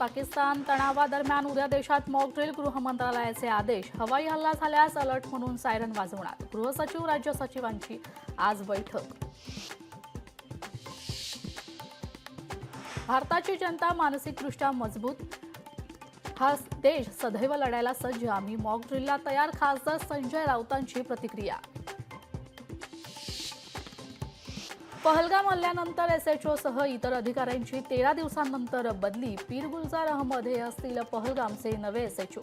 पाकिस्तान तणावादरम्यान उद्या देशात mock drill. गृह मंत्रालयाचे आदेश. हवाई हल्ला झाल्यास अलर्ट म्हणून सायरन वाजवणार. गृह सचिव राज्य सचिवांची आज बैठक. भारताची जनता मानसिकदृष्ट्या मजबूत. हा देश सदैव लढायला सज्ज. आम्ही मॉक ड्रिलला तयार. खासदार संजय राऊतांची प्रतिक्रिया. पहलगाम हल्ल्यानंतर एसएचओ सह इतर अधिकाऱ्यांची 13 दिवसांनंतर बदली. पीर गुलजार अहमद हे असतील पहलगामचे नवे एसएचओ.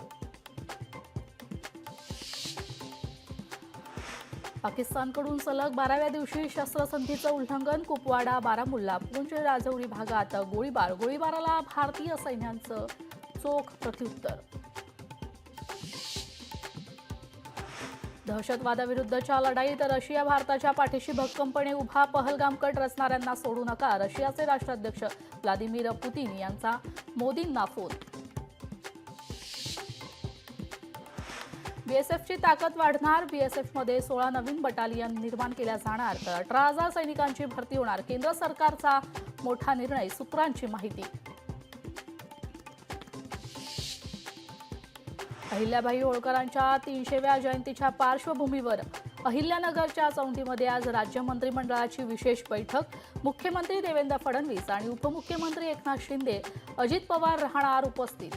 पाकिस्तानकडून सलग 12व्या दिवशी शस्त्रसंधीचं उल्लंघन. कुपवाडा, बारामुल्ला, पूंछ, राजौरी भागात गोळीबार. गोळीबाराला भारतीय सैन्याचं चोख प्रत्युत्तर. दहशतवादाविरुद्धच्या लढाईत रशिया भारताच्या पाठीशी भक्कमपणे उभा. पहलगाम कट रचणाऱ्यांना सोडू नका. रशियाचे राष्ट्राध्यक्ष व्लादिमीर पुतिन यांचा मोदींना फोन. बीएसएफची ताकद वाढणार. बीएसएफमध्ये 16 नवीन बटालियन निर्माण केल्या जाणार. तर 18,000 सैनिकांची भरती होणार. केंद्र सरकारचा मोठा निर्णय. सूत्रांची माहिती. अहिल्याबाई होळकरांच्या 300व्या जयंतीच्या पार्श्वभूमीवर अहिल्यानगरच्या चौंडीमध्ये आज राज्य मंत्रिमंडळाची विशेष बैठक. मुख्यमंत्री देवेंद्र फडणवीस आणि उपमुख्यमंत्री एकनाथ शिंदे, अजित पवार राहणार उपस्थित.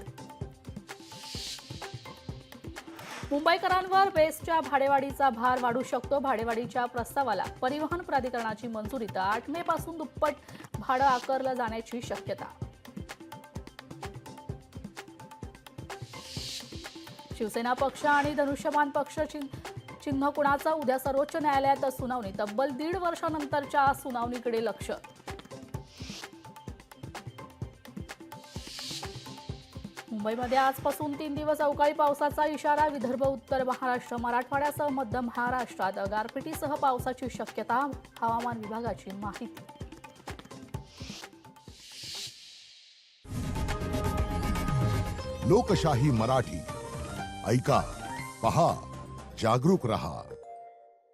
मुंबईकरांवर बेस्टच्या भाडेवाढीचा भार वाढू शकतो. भाडेवाढीच्या प्रस्तावाला परिवहन प्राधिकरणाची मंजुरी. 8 मे पासून दुप्पट भाडं आकारलं जाण्याची शक्यता. शिवसेना पक्ष आणि धनुष्यबाण पक्ष चिन्ह कुणाचं. उद्या सर्वोच्च न्यायालयात सुनावणी. तब्बल 1.5 वर्षानंतरच्या सुनावणीकडे लक्ष. मुंबईमध्ये आजपासून 3 दिवस अवकाळी पावसाचा इशारा. विदर्भ, उत्तर महाराष्ट्र, मराठवाड्यासह मध्य महाराष्ट्रात गारपिटीसह पावसाची शक्यता. हवामान विभागाची माहिती. लोकशाही मराठी ऐका, पहा, जागरूक रहा.